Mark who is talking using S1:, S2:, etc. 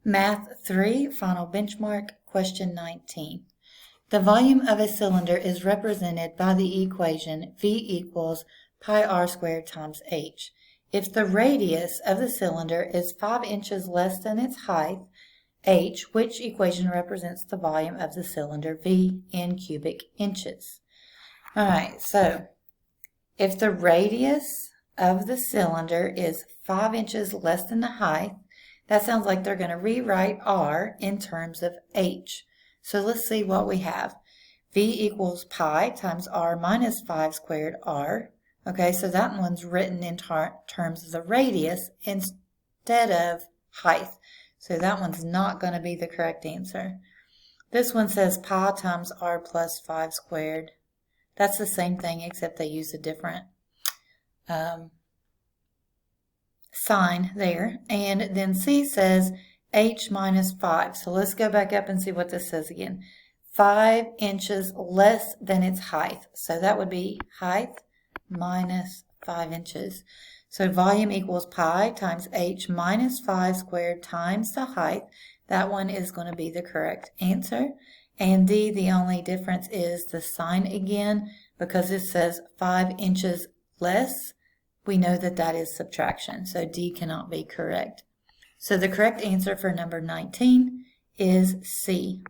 S1: Math 3, final benchmark, question 19. The volume of a cylinder is represented by the equation V equals pi r squared times h. If the radius of the cylinder is 5 inches less than its height, h, which equation represents the volume of the cylinder V in cubic inches? All right, so if the radius of the cylinder is 5 inches less than the height, that sounds like they're going to rewrite r in terms of h. So let's see what we have. V equals pi times r minus 5 squared r. Okay, so that one's written in terms of the radius instead of height. So that one's not going to be the correct answer. This one says pi times r plus 5 squared. That's the same thing except they use a different sign there. And then C says h minus 5. So let's go back up and see what this says again. 5 inches less than its height. So that would be height minus 5 inches. So volume equals pi times h minus 5 squared times the height. That one is going to be the correct answer. And D, the only difference is the sign again, because it says 5 inches less. We know that that is subtraction, so D cannot be correct. So the correct answer for number 19 is C.